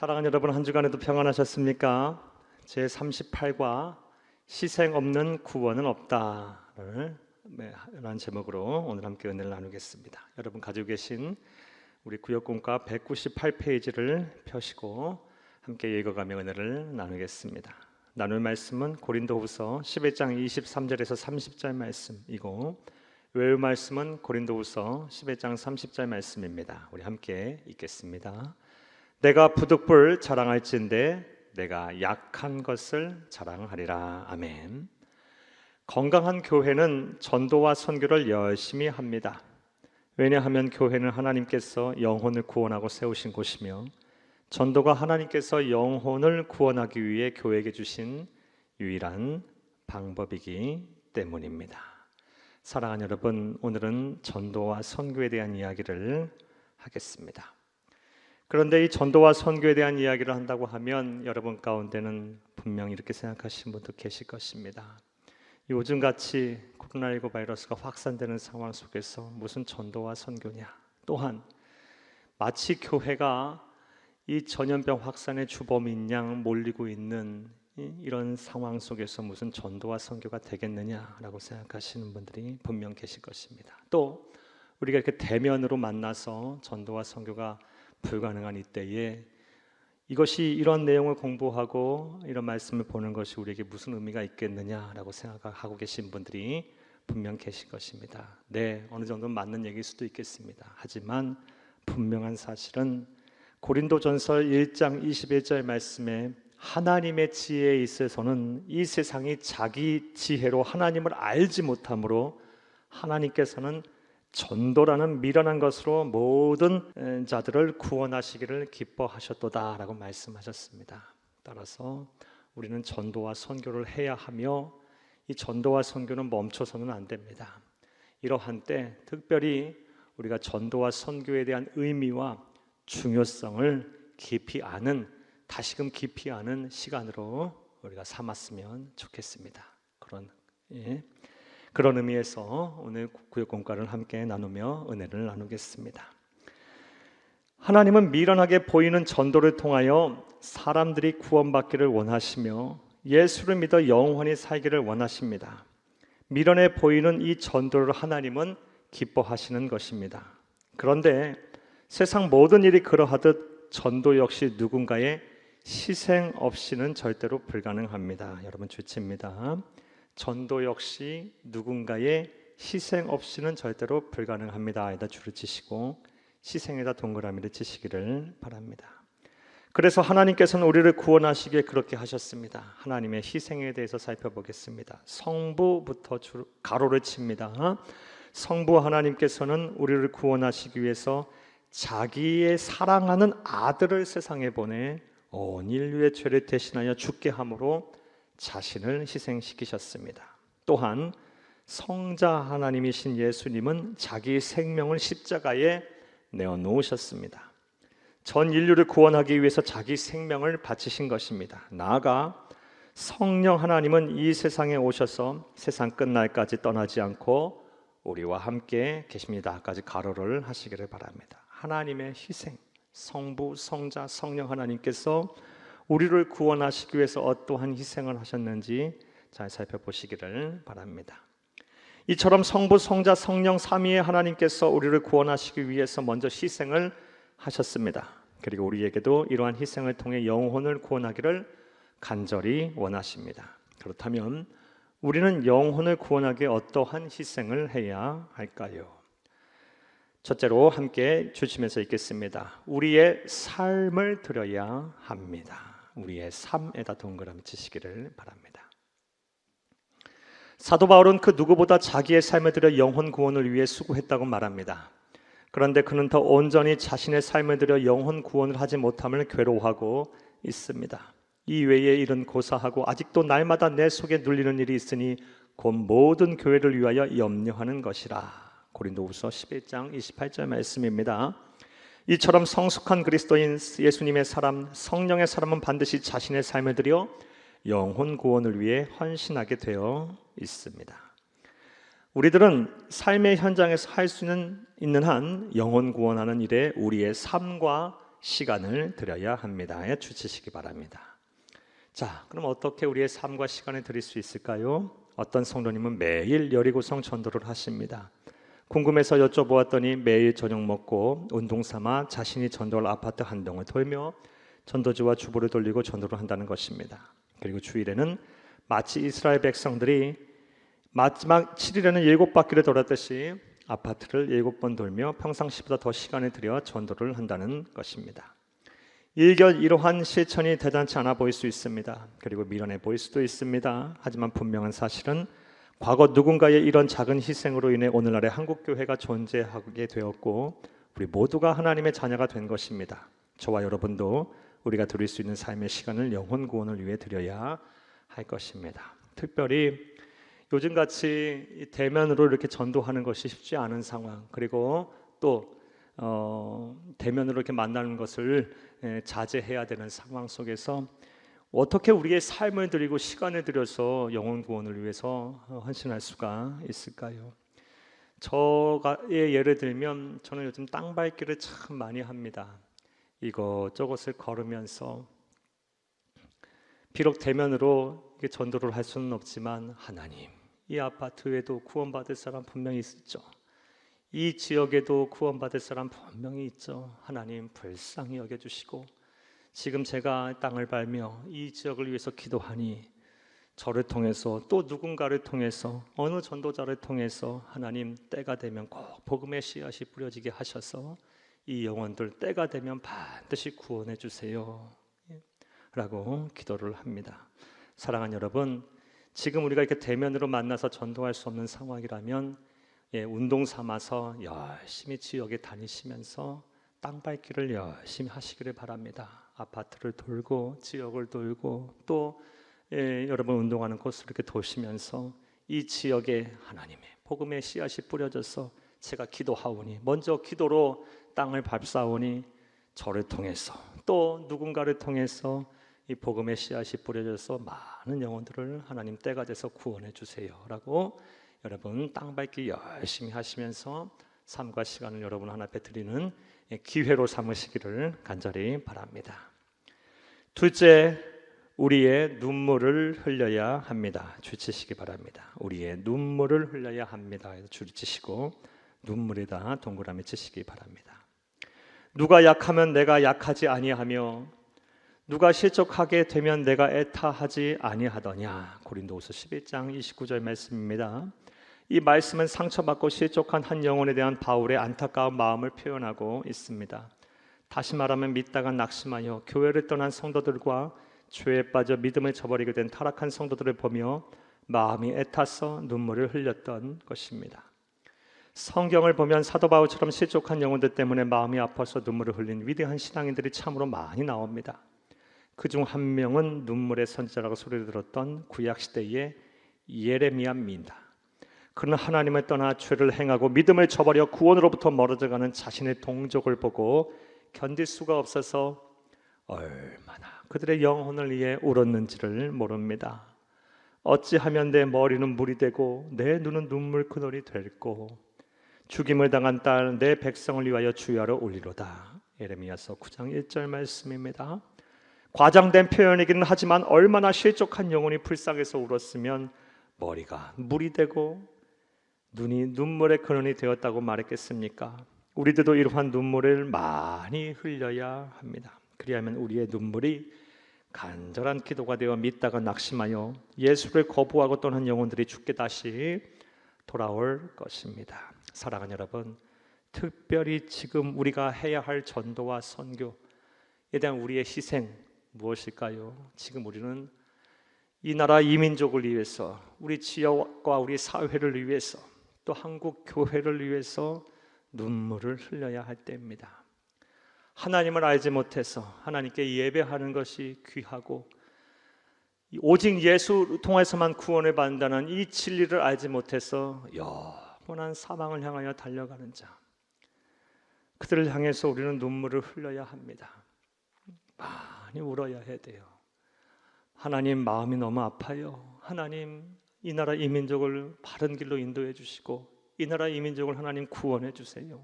사랑하는 여러분, 한 주간에도 평안하셨습니까? 제38과 희생 없는 구원은 없다를 라는 제목으로 오늘 함께 은혜를 나누겠습니다. 여러분 가지고 계신 우리 구역공과 198페이지를 펴시고 함께 읽어가며 은혜를 나누겠습니다. 나눌 말씀은 고린도후서 11장 23절에서 30절 말씀이고, 외울 말씀은 고린도후서 11장 30절 말씀입니다. 우리 함께 읽겠습니다. 내가 부득불 자랑할진대 내가 약한 것을 자랑하리라. 아멘. 건강한 교회는 전도와 선교를 열심히 합니다. 왜냐하면 교회는 하나님께서 영혼을 구원하고 세우신 곳이며, 전도가 하나님께서 영혼을 구원하기 위해 교회에게 주신 유일한 방법이기 때문입니다. 사랑하는 여러분, 오늘은 전도와 선교에 대한 이야기를 하겠습니다. 그런데 이 전도와 선교에 대한 이야기를 한다고 하면 여러분 가운데는 분명히 이렇게 생각하시는 분도 계실 것입니다. 요즘같이 코로나19 바이러스가 확산되는 상황 속에서 무슨 전도와 선교냐, 또한 마치 교회가 이 전염병 확산의 주범인 양 몰리고 있는 이런 상황 속에서 무슨 전도와 선교가 되겠느냐라고 생각하시는 분들이 분명 계실 것입니다. 또 우리가 이렇게 대면으로 만나서 전도와 선교가 불가능한 이때에 이것이 이런 내용을 공부하고 이런 말씀을 보는 것이 우리에게 무슨 의미가 있겠느냐라고 생각하고 계신 분들이 분명 계실 것입니다. 네, 어느 정도는 맞는 얘기일 수도 있겠습니다. 하지만 분명한 사실은 고린도전서 1장 21절 말씀에 하나님의 지혜에 있어서는 이 세상이 자기 지혜로 하나님을 알지 못하므로 하나님께서는 전도라는 미련한 것으로 모든 자들을 구원하시기를 기뻐하셨도다 라고 말씀하셨습니다. 따라서 우리는 전도와 선교를 해야 하며, 이 전도와 선교는 멈춰서는 안 됩니다. 이러한 때 특별히 우리가 전도와 선교에 대한 의미와 중요성을 깊이 아는, 다시금 깊이 아는 시간으로 우리가 삼았으면 좋겠습니다. 그런 의미에서 오늘 구역공과를 함께 나누며 은혜를 나누겠습니다. 하나님은 미련하게 보이는 전도를 통하여 사람들이 구원받기를 원하시며 예수를 믿어 영원히 살기를 원하십니다. 미련해 보이는 이 전도를 하나님은 기뻐하시는 것입니다. 그런데 세상 모든 일이 그러하듯 전도 역시 누군가의 희생 없이는 절대로 불가능합니다. 여러분 주치입니다. 전도 역시 누군가의 희생 없이는 절대로 불가능합니다. 에다 줄을 치시고 희생에다 동그라미를 치시기를 바랍니다. 그래서 하나님께서는 우리를 구원하시기에 그렇게 하셨습니다. 하나님의 희생에 대해서 살펴보겠습니다. 성부부터 가로를 칩니다. 성부 하나님께서는 우리를 구원하시기 위해서 자기의 사랑하는 아들을 세상에 보내 온 인류의 죄를 대신하여 죽게 함으로 자신을 희생시키셨습니다. 또한 성자 하나님이신 예수님은 자기 생명을 십자가에 내어놓으셨습니다. 전 인류를 구원하기 위해서 자기 생명을 바치신 것입니다. 나아가 성령 하나님은 이 세상에 오셔서 세상 끝날까지 떠나지 않고 우리와 함께 계십니다까지 가로를 하시기를 바랍니다. 하나님의 희생, 성부, 성자, 성령 하나님께서 우리를 구원하시기 위해서 어떠한 희생을 하셨는지 잘 살펴보시기를 바랍니다. 이처럼 성부, 성자, 성령 삼위의 하나님께서 우리를 구원하시기 위해서 먼저 희생을 하셨습니다. 그리고 우리에게도 이러한 희생을 통해 영혼을 구원하기를 간절히 원하십니다. 그렇다면 우리는 영혼을 구원하기 위해 어떠한 희생을 해야 할까요? 첫째로 함께 주시면서 읽겠습니다. 우리의 삶을 드려야 합니다. 우리의 삶에다 동그라미 치시기를 바랍니다. 사도 바울은 그 누구보다 자기의 삶을 들여 영혼 구원을 위해 수고했다고 말합니다. 그런데 그는 더 온전히 자신의 삶을 들여 영혼 구원을 하지 못함을 괴로워하고 있습니다. 이 외의 일은 고사하고 아직도 날마다 내 속에 눌리는 일이 있으니 곧 모든 교회를 위하여 염려하는 것이라. 고린도후서 11장 28절 말씀입니다. 이처럼 성숙한 그리스도인 예수님의 사람, 성령의 사람은 반드시 자신의 삶을 들여 영혼 구원을 위해 헌신하게 되어 있습니다. 우리들은 삶의 현장에서 할 수 있는 한 영혼 구원하는 일에 우리의 삶과 시간을 드려야 합니다. 주치시기 바랍니다. 자, 그럼 어떻게 우리의 삶과 시간을 드릴 수 있을까요? 어떤 성도님은 매일 여리고성 전도를 하십니다. 궁금해서 여쭤보았더니 매일 저녁 먹고 운동 삼아 자신이 전도할 아파트 한 동을 돌며 전도지와 주보를 돌리고 전도를 한다는 것입니다. 그리고 주일에는 마치 이스라엘 백성들이 마지막 7일에는 7바퀴를 돌았듯이 아파트를 7번 돌며 평상시보다 더 시간을 들여 전도를 한다는 것입니다. 이러한 실천이 대단치 않아 보일 수 있습니다. 그리고 미련해 보일 수도 있습니다. 하지만 분명한 사실은 과거 누군가의 이런 작은 희생으로 인해 오늘날의 한국교회가 존재하게 되었고 우리 모두가 하나님의 자녀가 된 것입니다. 저와 여러분도 우리가 드릴 수 있는 삶의 시간을 영혼 구원을 위해 드려야 할 것입니다. 특별히 요즘같이 대면으로 이렇게 전도하는 것이 쉽지 않은 상황, 그리고 또 대면으로 이렇게 만나는 것을 자제해야 되는 상황 속에서 어떻게 우리의 삶을 드리고 시간을 들여서 영혼 구원을 위해서 헌신할 수가 있을까요? 저의 예를 들면 저는 요즘 땅 밟기를 참 많이 합니다. 이것저것을 걸으면서 비록 대면으로 전도를 할 수는 없지만 하나님, 이 아파트에도 구원받을 사람 분명히 있죠. 이 지역에도 구원받을 사람 분명히 있죠. 하나님 불쌍히 여겨주시고 지금 제가 땅을 밟며 이 지역을 위해서 기도하니 저를 통해서 또 누군가를 통해서 어느 전도자를 통해서 하나님 때가 되면 꼭 복음의 씨앗이 뿌려지게 하셔서 이 영혼들 때가 되면 반드시 구원해 주세요 라고 기도를 합니다. 사랑하는 여러분, 지금 우리가 이렇게 대면으로 만나서 전도할 수 없는 상황이라면 운동 삼아서 열심히 지역에 다니시면서 땅 밟기를 열심히 하시기를 바랍니다. 아파트를 돌고 지역을 돌고 또 여러분 운동하는 곳을 이렇게 도시면서 이 지역에 하나님의 복음의 씨앗이 뿌려져서 제가 기도하오니 먼저 기도로 땅을 밟사오니 저를 통해서 또 누군가를 통해서 이 복음의 씨앗이 뿌려져서 많은 영혼들을 하나님 때가 돼서 구원해 주세요 라고 여러분 땅 밟기 열심히 하시면서 삶과 시간을 여러분 하나 앞에 드리는 기회로 삼으시기를 간절히 바랍니다. 둘째, 우리의 눈물을 흘려야 합니다. 주치시기 바랍니다. 우리의 눈물을 흘려야 합니다. 줄을 치시고 눈물에다 동그라미 치시기 바랍니다. 누가 약하면 내가 약하지 아니하며 누가 실족하게 되면 내가 애타하지 아니하더냐. 고린도후서 11장 29절 말씀입니다. 이 말씀은 상처받고 실족한 한 영혼에 대한 바울의 안타까운 마음을 표현하고 있습니다. 다시 말하면 믿다가 낙심하여 교회를 떠난 성도들과 죄에 빠져 믿음을 저버리게 된 타락한 성도들을 보며 마음이 애타서 눈물을 흘렸던 것입니다. 성경을 보면 사도 바울처럼 실족한 영혼들 때문에 마음이 아파서 눈물을 흘린 위대한 신앙인들이 참으로 많이 나옵니다. 그중 한 명은 눈물의 선지자라고 소리를 들었던 구약시대의 예레미야입니다. 그는 하나님을 떠나 죄를 행하고 믿음을 저버려 구원으로부터 멀어져가는 자신의 동족을 보고 견딜 수가 없어서 얼마나 그들의 영혼을 위해 울었는지를 모릅니다. 어찌하면 내 머리는 물이 되고 내 눈은 눈물 그늘이 될고 죽임을 당한 딸 내 백성을 위하여 주야로 울리로다. 예레미야서 9장 1절 말씀입니다. 과장된 표현이기는 하지만 얼마나 실족한 영혼이 불쌍해서 울었으면 머리가 물이 되고 눈이 눈물의 근원이 되었다고 말했겠습니까? 우리들도 이러한 눈물을 많이 흘려야 합니다. 그리하면 우리의 눈물이 간절한 기도가 되어 믿다가 낙심하여 예수를 거부하고 떠난 영혼들이 죽게 다시 돌아올 것입니다. 사랑하는 여러분, 특별히 지금 우리가 해야 할 전도와 선교에 대한 우리의 희생 무엇일까요? 지금 우리는 이 나라 이 민족을 위해서, 우리 지역과 우리 사회를 위해서, 또 한국 교회를 위해서 눈물을 흘려야 할 때입니다. 하나님을 알지 못해서 하나님께 예배하는 것이 귀하고 오직 예수 통해서만 구원을 받는다는 이 진리를 알지 못해서 영원한 사망을 향하여 달려가는 자, 그들을 향해서 우리는 눈물을 흘려야 합니다. 많이 울어야 해야 돼요. 하나님 마음이 너무 아파요. 하나님 이 나라 이 민족을 바른 길로 인도해 주시고 이 나라 이 민족을 하나님 구원해 주세요.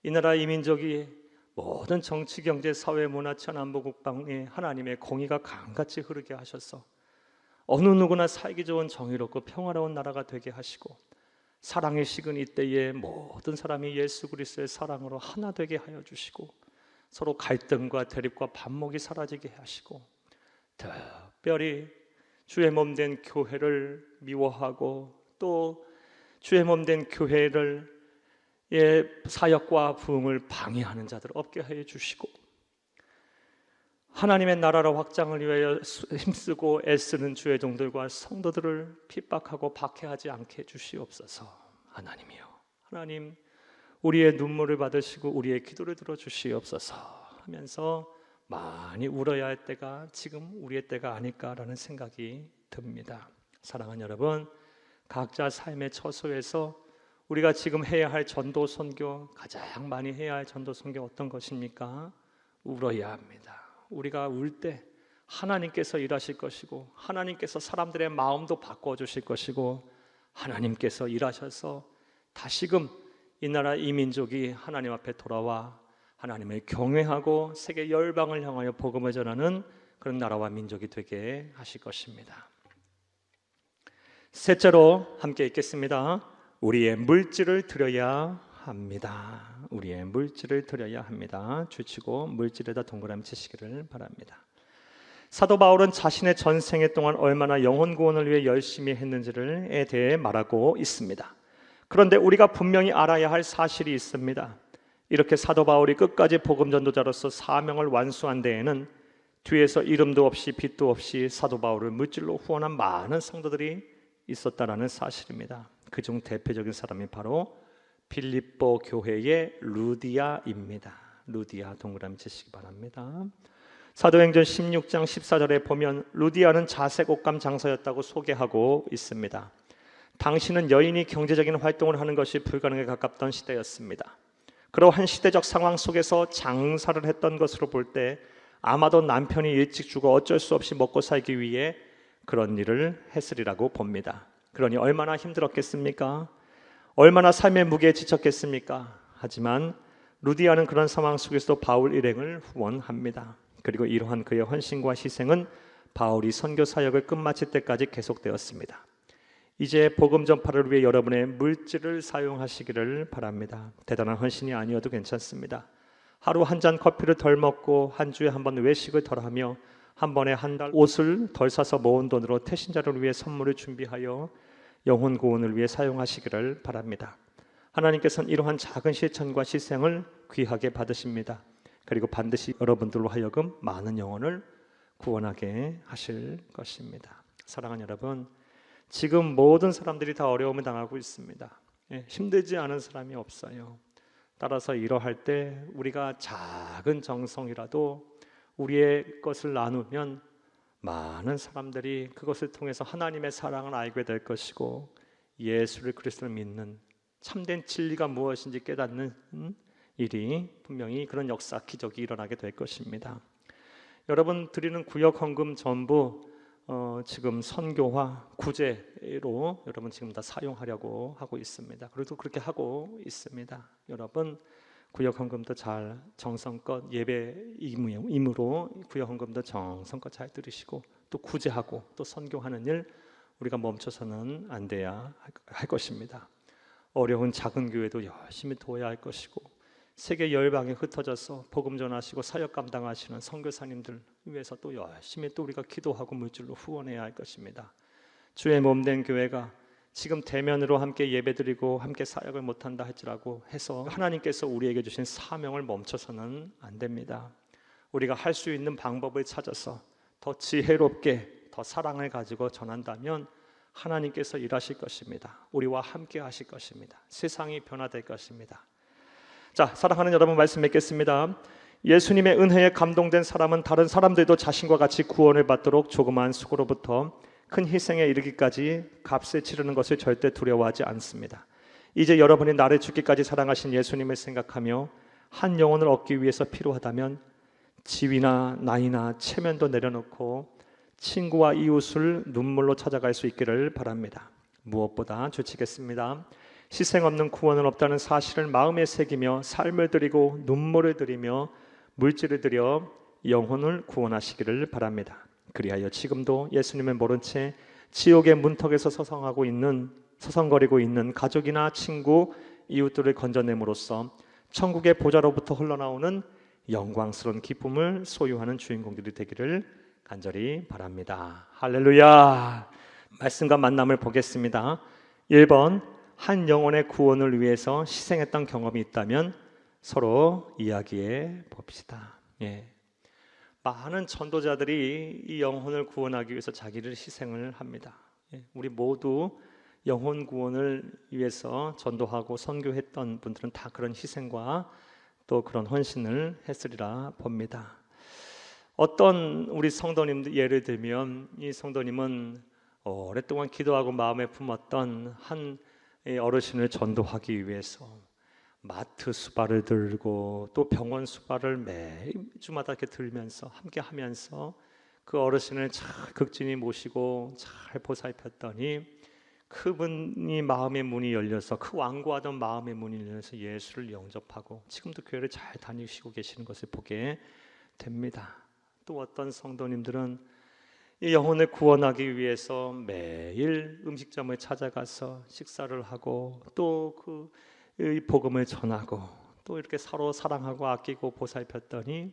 이 나라 이 민족이 모든 정치, 경제, 사회, 문화, 천안부, 국방에 하나님의 공의가 강같이 흐르게 하셔서 어느 누구나 살기 좋은 정의롭고 평화로운 나라가 되게 하시고, 사랑의 식은 이때에 모든 사람이 예수 그리스도의 사랑으로 하나 되게 하여 주시고, 서로 갈등과 대립과 반목이 사라지게 하시고, 특별히 주의 몸된 교회를 미워하고 또 주의 몸된 교회를 사역과 부흥을 방해하는 자들 없게 하여 주시고, 하나님의 나라로 확장을 위하여 힘쓰고 애쓰는 주의 종들과 성도들을 핍박하고 박해하지 않게 해주시옵소서. 하나님이여, 하나님 우리의 눈물을 받으시고 우리의 기도를 들어주시옵소서 하면서 많이 울어야 할 때가 지금 우리의 때가 아닐까라는 생각이 듭니다. 사랑하는 여러분, 각자 삶의 처소에서 우리가 지금 해야 할 전도 선교, 가장 많이 해야 할 전도 선교 어떤 것입니까? 울어야 합니다. 우리가 울 때 하나님께서 일하실 것이고, 하나님께서 사람들의 마음도 바꿔주실 것이고, 하나님께서 일하셔서 다시금 이 나라 이 민족이 하나님 앞에 돌아와 하나님을 경외하고 세계 열방을 향하여 복음을 전하는 그런 나라와 민족이 되게 하실 것입니다. 셋째로 함께 읽겠습니다. 우리의 물질을 드려야 합니다. 우리의 물질을 드려야 합니다. 주치고 물질에다 동그라미 치시기를 바랍니다. 사도 바울은 자신의 전생애 동안 얼마나 영혼 구원을 위해 열심히 했는지에 대해 말하고 있습니다. 그런데 우리가 분명히 알아야 할 사실이 있습니다. 이렇게 사도 바울이 끝까지 복음 전도자로서 사명을 완수한 데에는 뒤에서 이름도 없이 빚도 없이 사도 바울을 물질로 후원한 많은 성도들이 있었다라는 사실입니다. 그중 대표적인 사람이 바로 빌립보 교회의 루디아입니다. 루디아 동그라미 치시기 바랍니다. 사도행전 16장 14절에 보면 루디아는 자색 옷감 장사였다고 소개하고 있습니다. 당시는 여인이 경제적인 활동을 하는 것이 불가능에 가깝던 시대였습니다. 그러한 시대적 상황 속에서 장사를 했던 것으로 볼 때 아마도 남편이 일찍 죽어 어쩔 수 없이 먹고 살기 위해 그런 일을 했으리라고 봅니다. 그러니 얼마나 힘들었겠습니까? 얼마나 삶의 무게에 지쳤겠습니까? 하지만 루디아는 그런 상황 속에서도 바울 일행을 후원합니다. 그리고 이러한 그의 헌신과 희생은 바울이 선교 사역을 끝마칠 때까지 계속되었습니다. 이제 복음 전파를 위해 여러분의 물질을 사용하시기를 바랍니다. 대단한 헌신이 아니어도 괜찮습니다. 하루 한 잔 커피를 덜 먹고 한 주에 한 번 외식을 덜 하며 한 번에 한 달 옷을 덜 사서 모은 돈으로 태신자를 위해 선물을 준비하여 영혼 구원을 위해 사용하시기를 바랍니다. 하나님께서는 이러한 작은 실천과 희생을 귀하게 받으십니다. 그리고 반드시 여러분들로 하여금 많은 영혼을 구원하게 하실 것입니다. 사랑하는 여러분, 지금 모든 사람들이 다 어려움을 당하고 있습니다. 힘들지 않은 사람이 없어요. 따라서 이러할 때 우리가 작은 정성이라도 우리의 것을 나누면 많은 사람들이 그것을 통해서 하나님의 사랑을 알게 될 것이고, 예수를 그리스도를 믿는 참된 진리가 무엇인지 깨닫는 일이 분명히 그런 역사 기적이 일어나게 될 것입니다. 여러분 드리는 구역 헌금 전부 지금 선교화 구제로 여러분 지금 다 사용하려고 하고 있습니다. 그래도 그렇게 하고 있습니다. 여러분 구역 헌금도 잘 정성껏 예배 임으로 구역 헌금도 정성껏 잘 드리시고, 또 구제하고 또 선교하는 일 우리가 멈춰서는 안 돼야 할 것입니다. 어려운 작은 교회도 열심히 도와야 할 것이고, 세계 열방에 흩어져서 복음 전하시고 사역 감당하시는 선교사님들 위해서 또 열심히 또 우리가 기도하고 물질로 후원해야 할 것입니다. 주의 몸된 교회가 지금 대면으로 함께 예배드리고 함께 사역을 못한다 할지라고 해서 하나님께서 우리에게 주신 사명을 멈춰서는 안 됩니다. 우리가 할 수 있는 방법을 찾아서 더 지혜롭게 더 사랑을 가지고 전한다면 하나님께서 일하실 것입니다. 우리와 함께 하실 것입니다. 세상이 변화될 것입니다. 자, 사랑하는 여러분 말씀 맺겠습니다. 예수님의 은혜에 감동된 사람은 다른 사람들도 자신과 같이 구원을 받도록 조그마한 수고로부터 큰 희생에 이르기까지 값을 치르는 것을 절대 두려워하지 않습니다. 이제 여러분이 나를 죽기까지 사랑하신 예수님을 생각하며 한 영혼을 얻기 위해서 필요하다면 지위나 나이나 체면도 내려놓고 친구와 이웃을 눈물로 찾아갈 수 있기를 바랍니다. 무엇보다 주치겠습니다. 희생 없는 구원은 없다는 사실을 마음에 새기며 삶을 드리고 눈물을 드리며 물질을 드려 영혼을 구원하시기를 바랍니다. 그리하여 지금도 예수님을 모른 채 지옥의 문턱에서 서성거리고 있는 가족이나 친구, 이웃들을 건져냄으로써 천국의 보좌로부터 흘러나오는 영광스러운 기쁨을 소유하는 주인공들이 되기를 간절히 바랍니다. 할렐루야. 말씀과 만남을 보겠습니다. 1번, 한 영혼의 구원을 위해서 희생했던 경험이 있다면 서로 이야기해 봅시다. 많은 전도자들이 이 영혼을 구원하기 위해서 자기를 희생을 합니다. 우리 모두 영혼 구원을 위해서 전도하고 선교했던 분들은 다 그런 희생과 또 그런 헌신을 했으리라 봅니다. 어떤 우리 성도님들 예를 들면 이 성도님은 오랫동안 기도하고 마음에 품었던 한 어르신을 전도하기 위해서 마트 수발을 들고 또 병원 수발을 매주마다 이렇게 들면서 함께 하면서 그 어르신을 잘 극진히 모시고 잘 보살폈더니 그분이 마음의 문이 열려서 그 완고하던 마음의 문이 열려서 예수를 영접하고 지금도 교회를 잘 다니시고 계시는 것을 보게 됩니다. 또 어떤 성도님들은 이 영혼을 구원하기 위해서 매일 음식점을 찾아가서 식사를 하고 또 그 복음을 전하고 또 이렇게 서로 사랑하고 아끼고 보살폈더니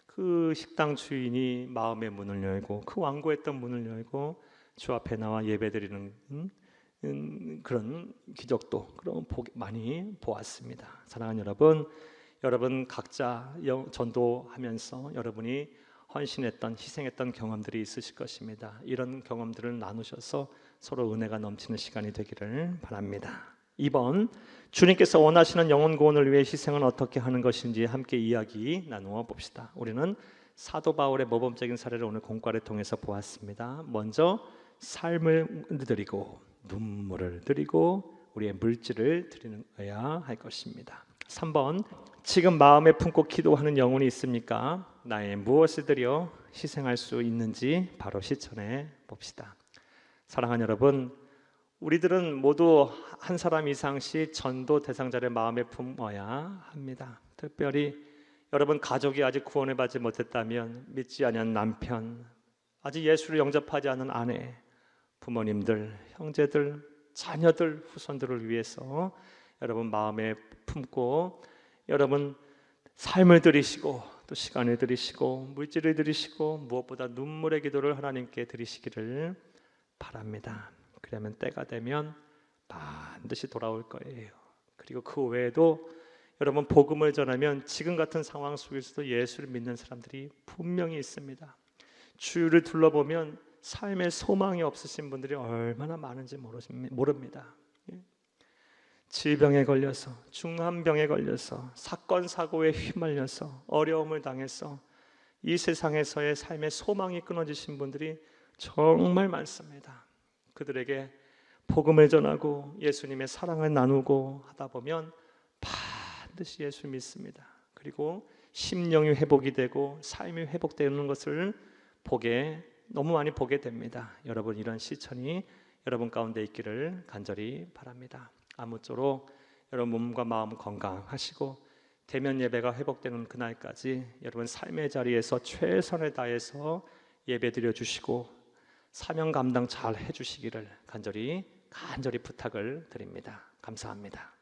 그 식당 주인이 마음의 문을 열고 그 완고했던 문을 열고 주 앞에 나와 예배드리는 그런 기적도 그런 많이 보았습니다. 사랑하는 여러분 각자 전도하면서 여러분이 헌신했던 희생했던 경험들이 있으실 것입니다. 이런 경험들을 나누셔서 서로 은혜가 넘치는 시간이 되기를 바랍니다. 2번, 주님께서 원하시는 영혼 구원을 위해 희생은 어떻게 하는 것인지 함께 이야기 나누어 봅시다. 우리는 사도 바울의 모범적인 사례를 오늘 공과를 통해서 보았습니다. 먼저 삶을 드리고 눈물을 드리고 우리의 물질을 드려야 할 것입니다. 3번, 지금 마음에 품고 기도하는 영혼이 있습니까? 나의 무엇을 드려 희생할 수 있는지 바로 실천해 봅시다. 사랑하는 여러분, 우리들은 모두 한 사람 이상씩 전도 대상자를 마음에 품어야 합니다. 특별히 여러분 가족이 아직 구원을 받지 못했다면 믿지 않은 남편, 아직 예수를 영접하지 않은 아내, 부모님들, 형제들, 자녀들, 후손들을 위해서 여러분 마음에 품고 여러분 삶을 드리시고 또 시간을 드리시고 물질을 드리시고 무엇보다 눈물의 기도를 하나님께 드리시기를 바랍니다. 그러면 때가 되면 반드시 돌아올 거예요. 그리고 그 외에도 여러분 복음을 전하면 지금 같은 상황 속에서도 예수를 믿는 사람들이 분명히 있습니다. 주위를 둘러보면 삶의 소망이 없으신 분들이 얼마나 많은지 모릅니다. 질병에 걸려서 중환병에 걸려서 사건 사고에 휘말려서 어려움을 당해서 이 세상에서의 삶의 소망이 끊어지신 분들이 정말 많습니다. 그들에게 복음을 전하고 예수님의 사랑을 나누고 하다 보면 반드시 예수 믿습니다. 그리고 심령이 회복이 되고 삶이 회복되는 것을 너무 많이 보게 됩니다. 여러분 이런 실천이 여러분 가운데 있기를 간절히 바랍니다. 아무쪼록 여러분 몸과 마음 건강하시고 대면 예배가 회복되는 그날까지 여러분 삶의 자리에서 최선을 다해서 예배드려 주시고 사명 감당 잘 해주시기를 간절히 부탁을 드립니다. 감사합니다.